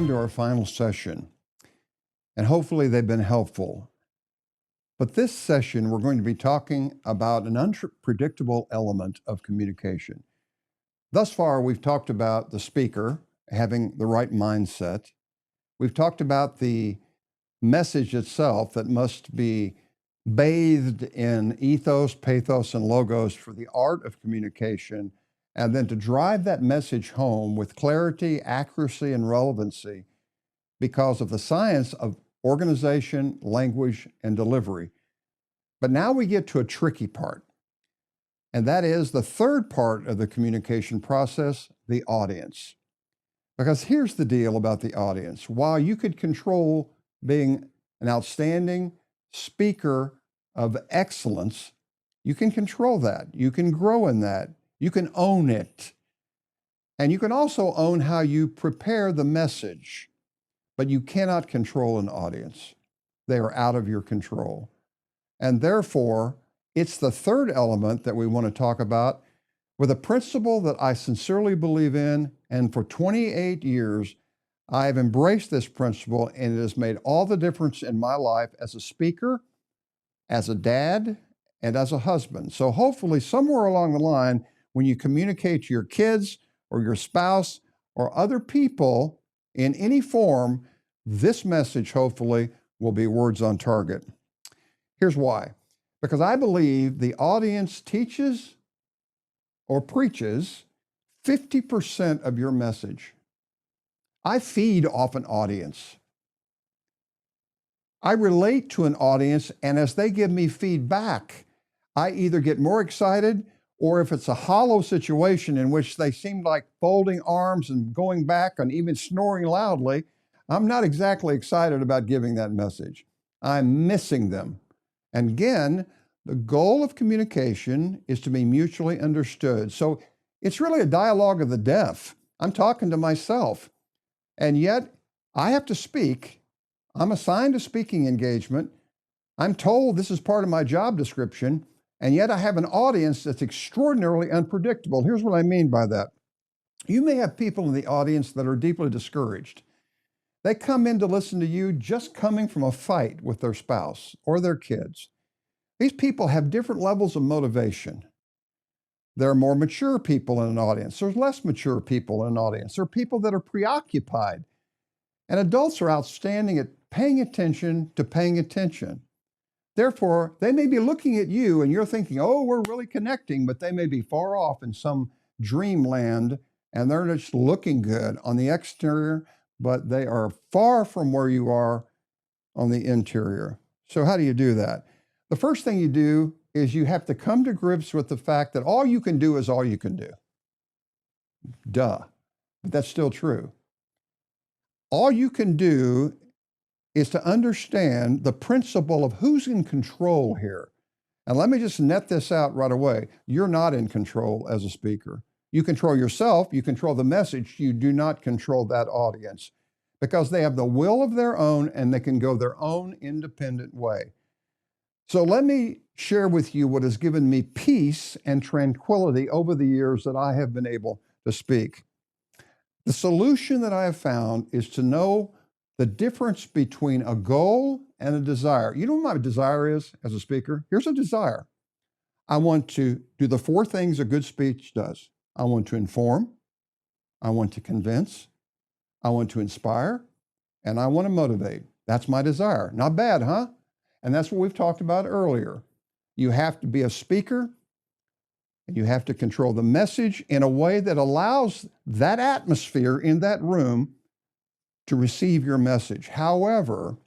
down to our final session, and hopefully they've been helpful. But this session, we're going to be talking about an unpredictable element of communication. Thus far, we've talked about the speaker having the right mindset. We've talked about the message itself that must be bathed in ethos, pathos, and logos for the art of communication, and then to drive that message home with clarity, accuracy, and relevancy because of the science of organization, language, and delivery. But now we get to a tricky part, and that is the third part of the communication process, the audience. Because here's the deal about the audience. While you could control being an outstanding speaker of excellence, you can control that. You can grow in that. You can own it. And you can also own how you prepare the message, but you cannot control an audience. They are out of your control. And therefore, it's the third element that we want to talk about with a principle that I sincerely believe in. And for 28 years, I have embraced this principle, and it has made all the difference in my life as a speaker, as a dad, and as a husband. So hopefully somewhere along the line, when you communicate to your kids or your spouse or other people in any form, this message hopefully will be words on target. Here's why. Because I believe the audience teaches or preaches 50% of your message. I feed off an audience. I relate to an audience, and as they give me feedback, I either get more excited, or if it's a hollow situation in which they seem like folding arms and going back and even snoring loudly, I'm not exactly excited about giving that message. I'm missing them. And again, the goal of communication is to be mutually understood. So it's really a dialogue of the deaf. I'm talking to myself. And yet I have to speak. I'm assigned a speaking engagement. I'm told this is part of my job description. And yet I have an audience that's extraordinarily unpredictable. Here's what I mean by that. You may have people in the audience that are deeply discouraged. They come in to listen to you just coming from a fight with their spouse or their kids. These people have different levels of motivation. There are more mature people in an audience. There's less mature people in an audience. There are people that are preoccupied. And adults are outstanding at paying attention to paying attention. Therefore, they may be looking at you and you're thinking, oh, we're really connecting, but they may be far off in some dreamland and they're just looking good on the exterior, but they are far from where you are on the interior. So how do you do that? The first thing you do is you have to come to grips with the fact that all you can do is all you can do. Duh. But that's still true. All you can do is to understand the principle of who's in control here. And let me just net this out right away. You're not in control as a speaker. You control yourself, you control the message, you do not control that audience because they have the will of their own and they can go their own independent way. So let me share with you what has given me peace and tranquility over the years that I have been able to speak. The solution that I have found is to know the difference between a goal and a desire. You know what my desire is as a speaker? Here's a desire. I want to do the four things a good speech does. I want to inform, I want to convince, I want to inspire, and I want to motivate. That's my desire. Not bad, huh? And that's what we've talked about earlier. You have to be a speaker, and you have to control the message in a way that allows that atmosphere in that room to receive your message. However,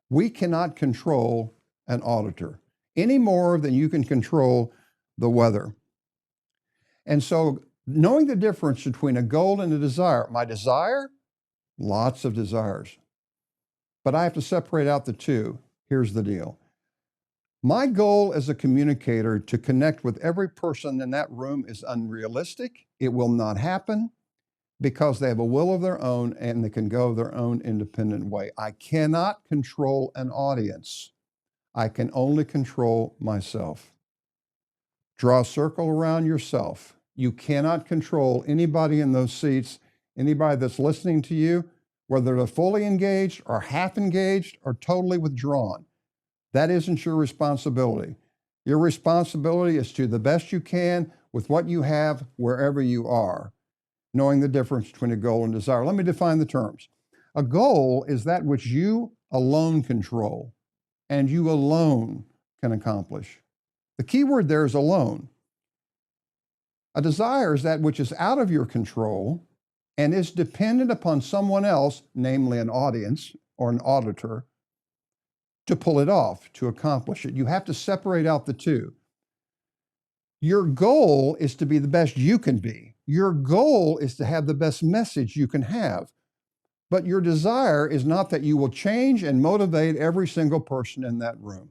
we cannot control an auditor any more than you can control the weather. And so knowing the difference between a goal and a desire, my desire, lots of desires. But I have to separate out the two. Here's the deal. My goal as a communicator to connect with every person in that room is unrealistic. It will not happen because they have a will of their own and they can go their own independent way. I cannot control an audience. I can only control myself. Draw a circle around yourself. You cannot control anybody in those seats Anybody that's listening to you, whether they're fully engaged or half engaged or totally withdrawn, that isn't your responsibility. Your responsibility is to do the best you can with what you have wherever you are, knowing the difference between a goal and desire. Let me define the terms. A goal is that which you alone control and you alone can accomplish. The key word there is alone. A desire is that which is out of your control and is dependent upon someone else, namely an audience or an auditor, to pull it off, to accomplish it. You have to separate out the two. Your goal is to be the best you can be. Your goal is to have the best message you can have. But your desire is not that you will change and motivate every single person in that room.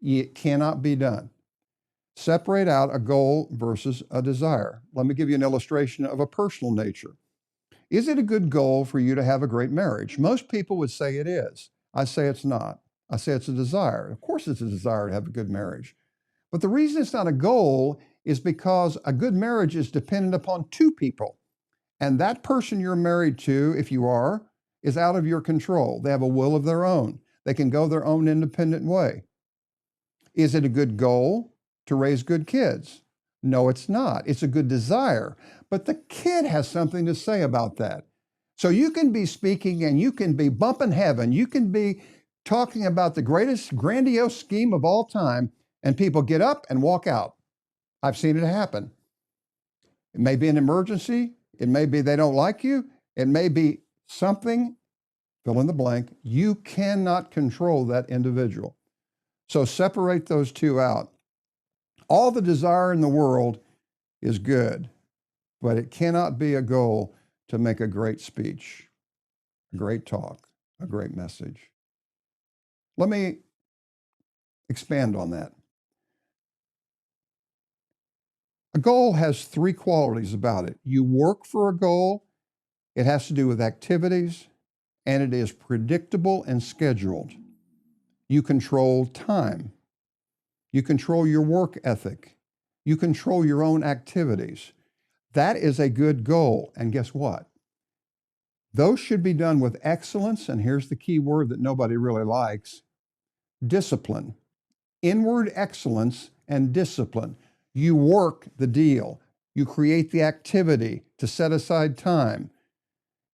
It cannot be done. Separate out a goal versus a desire. Let me give you an illustration of a personal nature. Is it a good goal for you to have a great marriage? Most people would say it is. I say it's not. I say it's a desire. Of course, it's a desire to have a good marriage. But the reason it's not a goal is because a good marriage is dependent upon two people. And that person you're married to, if you are, is out of your control. They have a will of their own. They can go their own independent way. Is it a good goal to raise good kids? No, it's not. It's a good desire. But the kid has something to say about that. So you can be speaking and you can be bumping heaven. You can be talking about the greatest grandiose scheme of all time, and people get up and walk out. I've seen it happen. It may be an emergency. It may be they don't like you. It may be something, fill in the blank. You cannot control that individual. So separate those two out. All the desire in the world is good, but it cannot be a goal to make a great speech, a great talk, a great message. Let me expand on that. A goal has three qualities about it. You work for a goal, it has to do with activities, and it is predictable and scheduled. You control time. You control your work ethic. You control your own activities. That is a good goal. And guess what? Those should be done with excellence, and here's the key word that nobody really likes: discipline. Inward excellence and discipline. You work the deal. You create the activity to set aside time.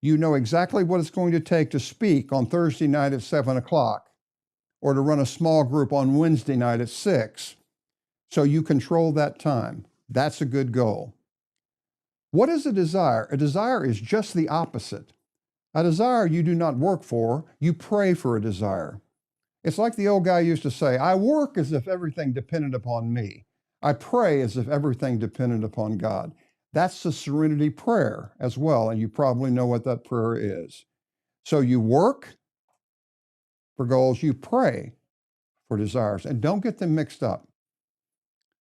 You know exactly what it's going to take to speak on Thursday night at 7 o'clock or to run a small group on Wednesday night at 6. So you control that time. That's a good goal. What is a desire? A desire is just the opposite. A desire you do not work for, you pray for a desire. It's like the old guy used to say, I work as if everything depended upon me. I pray as if everything depended upon God. That's the serenity prayer as well, and you probably know what that prayer is. So you work for goals, you pray for desires, and don't get them mixed up.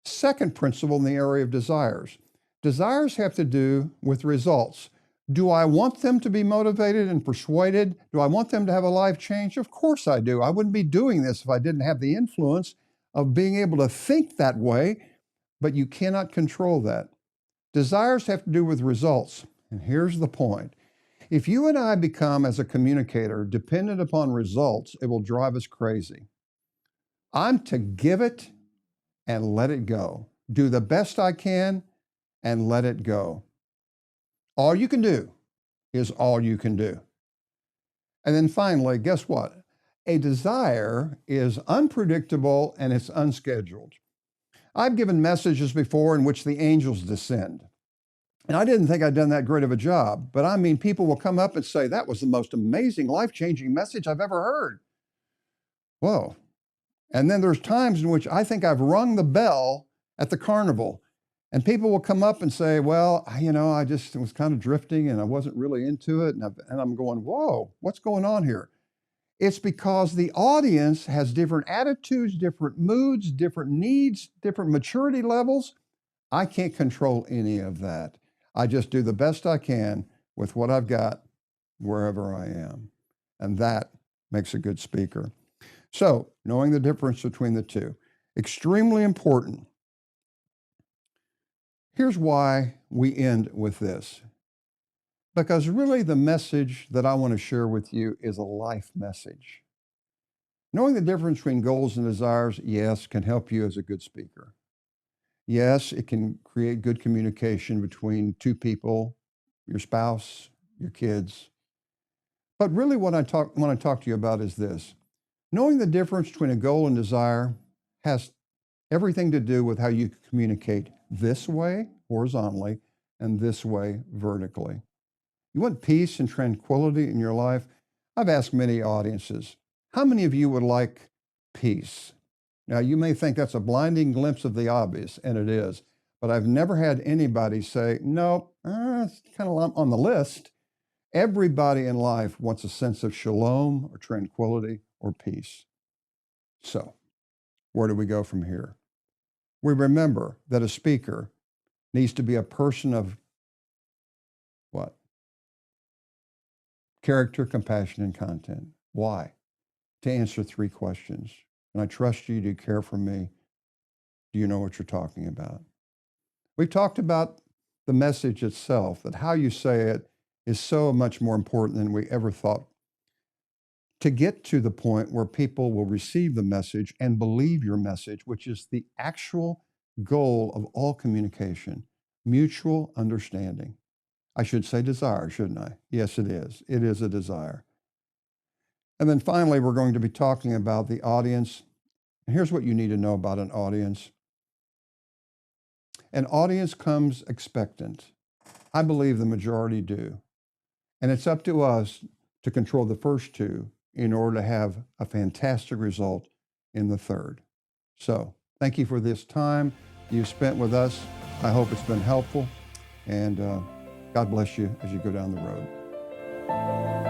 Second principle in the area of desires. Desires have to do with results. Do I want them to be motivated and persuaded? Do I want them to have a life change? Of course I do. I wouldn't be doing this if I didn't have the influence of being able to think that way, but you cannot control that. Desires have to do with results. And here's the point. If you and I become, as a communicator, dependent upon results, it will drive us crazy. I'm to give it and let it go. Do the best I can and let it go. All you can do is all you can do. And then finally, guess what? A desire is unpredictable and it's unscheduled. I've given messages before in which the angels descend. And I didn't think I'd done that great of a job, but I mean, people will come up and say, that was the most amazing, life-changing message I've ever heard. Whoa. And then there's times in which I think I've rung the bell at the carnival, and people will come up and say, well, I just was kind of drifting and I wasn't really into it. And I'm going, whoa, what's going on here? It's because the audience has different attitudes, different moods, different needs, different maturity levels. I can't control any of that. I just do the best I can with what I've got wherever I am. And that makes a good speaker. So, knowing the difference between the two, extremely important. Here's why we end with this. Because really, the message that I want to share with you is a life message. Knowing the difference between goals and desires, yes, can help you as a good speaker. Yes, it can create good communication between two people, your spouse, your kids. But really, what want to talk to you about is this. Knowing the difference between a goal and desire has everything to do with how you communicate this way, horizontally, and this way, vertically. You want peace and tranquility in your life? I've asked many audiences, how many of you would like peace? Now, you may think that's a blinding glimpse of the obvious, and it is, but I've never had anybody say, no, it's kind of on the list. Everybody in life wants a sense of shalom or tranquility or peace. So, where do we go from here? We remember that a speaker needs to be a person of what? Character, compassion, and content. Why? To answer 3 questions. And I trust you to care for me. Do you know what you're talking about? We've talked about the message itself, that how you say it is so much more important than we ever thought. To get to the point where people will receive the message and believe your message, which is the actual goal of all communication, mutual understanding. I should say desire, shouldn't I? Yes, it is. It is a desire. And then finally, we're going to be talking about the audience. And here's what you need to know about an audience. An audience comes expectant. I believe the majority do. And it's up to us to control the first 2 in order to have a fantastic result in the third. So thank you for this time you've spent with us. I hope it's been helpful. And God bless you as you go down the road.